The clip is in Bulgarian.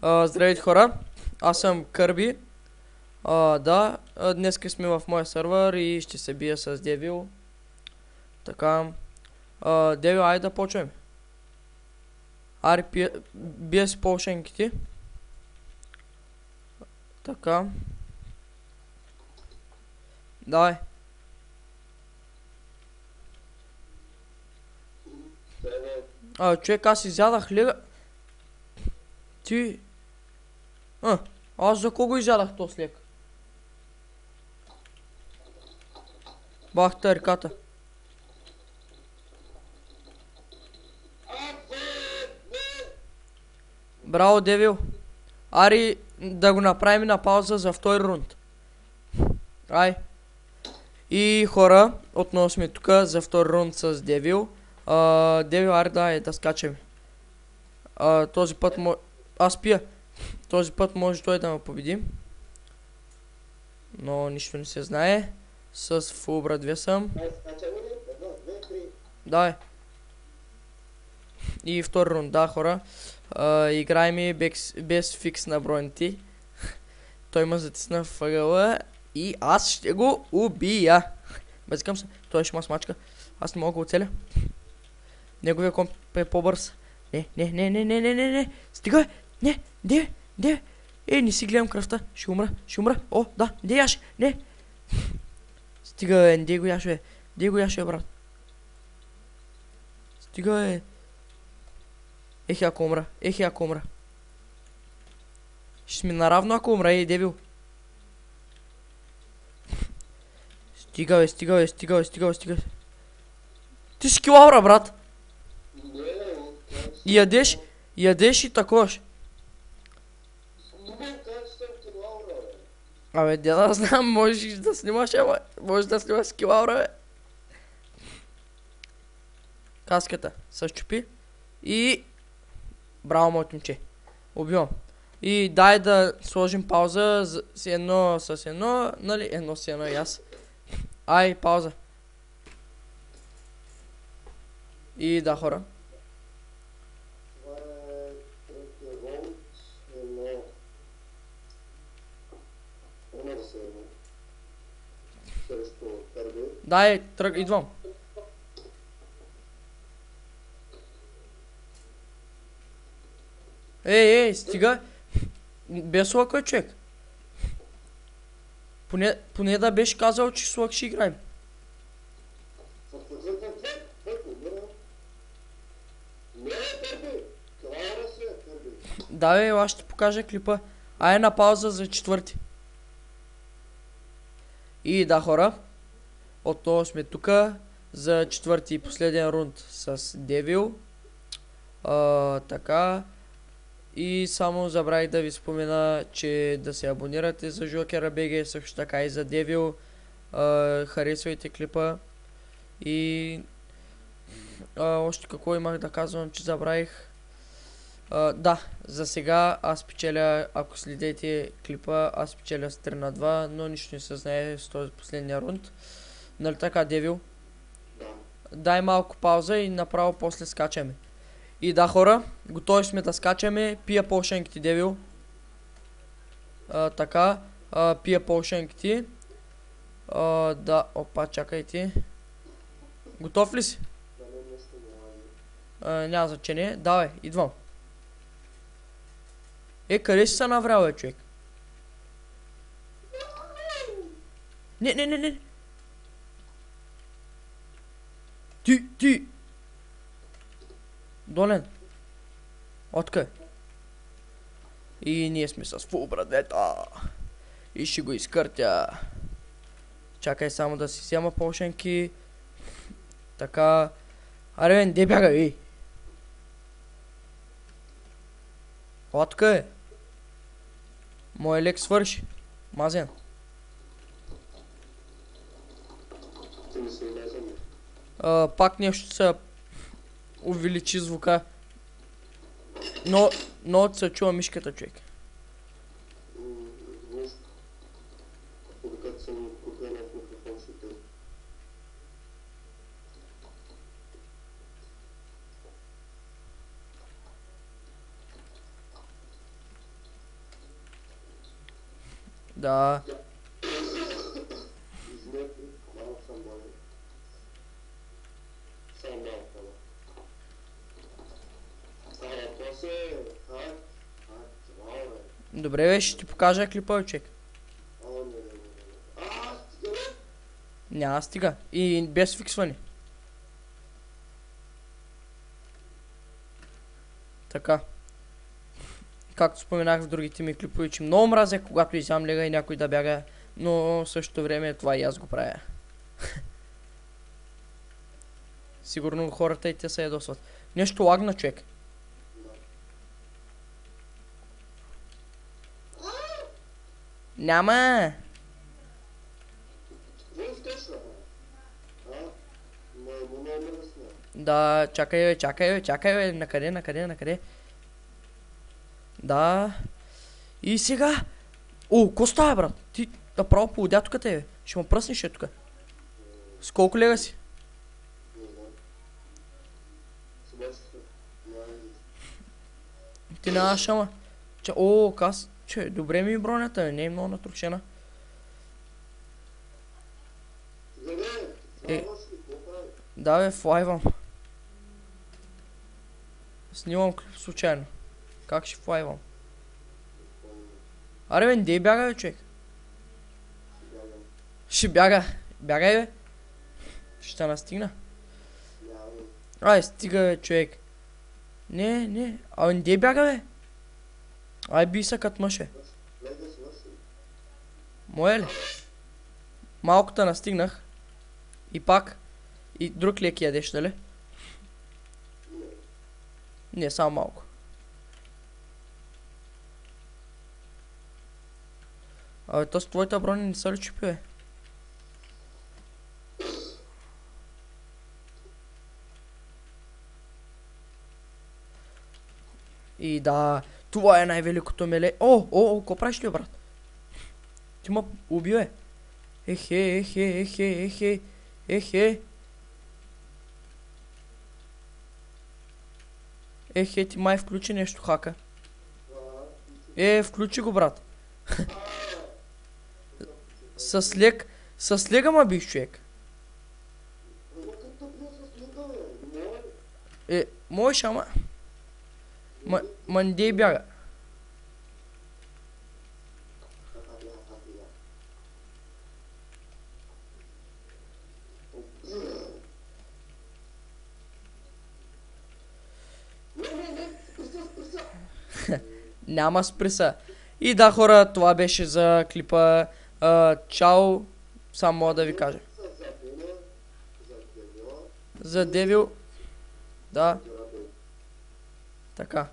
Здравейте хора, аз съм Кърби. Днеска сме в моя сервер и ще се бия с Девил. Така. Девил, айде да почваме. Ари, бия си полшенките. Така. Давай. Човек, аз изядах лега. Ти... аз за кого изядах то след? Бах реката. Браво, Девил. Ари, да го направим на пауза за втори рунд. Ай. И хора, отново сме тук за втори рунд с Девил. Девил, ари да скачаме. Този път аз пия. Този път може той да ме победи. Но нищо не се знае. С фулбра 2 съм. Давай. И втори рунд, да, хора. Играем без фикс на броните. Той ме затисна в ъгъла и аз ще го убия. Базикам се. Той ще ма смачка. Аз не мога го оцеля. Неговия комп е по-бърз. Не. Стига, не. Де. Не си гледам кръвта. Ще умра. О, да. Де яше. Не. Стига, де го яше. Де го яше, брат. Стига, Ехе, ако умра. Ще сме наравно, ако умра, Девил. Стига. Ти си килаура, брат. Ядеш и такош. Абе, да знам, можеш да снимаш, може да снимаш с килаура, бе. Каската се щупи. И... браво, моето момче. Убивам. И дай да сложим пауза с едно, нали? Едно с едно и аз. Ай, пауза. И да, хора. Дай, идвам. Ей, стига. Без лъка, човек. Поне да беше казал, че с лък ще играем. Да, бе, аз ще покажа клипа. Ай на пауза за четвърти. И да, хора. Отново сме тука за четвърти и последен рунд с Девил. Така. И само забравих да ви спомена, че да се абонирате за Жокера БГ, също така и за Девил. Харесвайте клипа. И още какво имах да казвам, че забравих. Да, за сега аз печеля, ако следите клипа, аз печеля с 3 на 2, но нищо не се знае с този последния рунд. Нали така, Девил? Дай малко пауза и направо после скачаме. И да, хора, готови сме да скачаме. Пия полшенките, Девил. Така, пия полшенките. Да, опа, чакайте. Готов ли си? Няма значение. Давай, идвам. Къде си се наврял, бе, човек? Не. Ти. Долен. Откъде? И ние сме с фул брадета. И ще го изкъртя. Чакай само да си взема полшенки. Така. Аре, бе, де бяга, ей? Откъде? Мой лек свърши. Мазен. Пак нещо се увеличи звука. Но много се чува мишката, човек. Да. Извинете, малко съм болен. Само малко, то се... Добре, бе, ще ти покажа клипа, човек. Стига, бе! Няма стига. И без фиксване. Така. Както споменах в другите ми клипове, че много мразя, когато изям лега и някой да бяга, но в същото време това и аз го правя. Сигурно хората и те се ядосват. Нещо лагна, човек. Няма. Какво изтечна, бе? Много мръсна. Да, чакай бе, накъде? Да. И сега. О, ко става, брат? Ти направо поводя тук тебе. Ще му пръснеш тук. С колко лега си? Не знам. Собачката. Ти нямаш, ама. О, че, добре ми бронята, не е много натрушена. Да, бе, флайвам. Снимам клип случайно. Как ще флайвам? Аре, бе, не бяга, бе, човек. Ще бяга. Бягай, бе. Ще настигна. Ай, стига, бе, човек. Не. Абе, не бяга, бе. Ай, би се кът мъже. Мое ли? Малкото настигнах. И пак. И друг лек ядеш, дали? Не, само малко. Абе, то с твоята броня не са ли чупи, бе? И да, това е най-великото меле. О, ко правиш ли, брат? Ти ма уби, бе. Ехе. Ехе, ти май включи нещо, хака. Включи го, брат. С лега ма бих, човек. Можеш, ама. Ма не дей бяга. Няма спреса. И да, хора, това беше за клипа. Чао. Само мога да ви кажа. За Девил. Да. Така.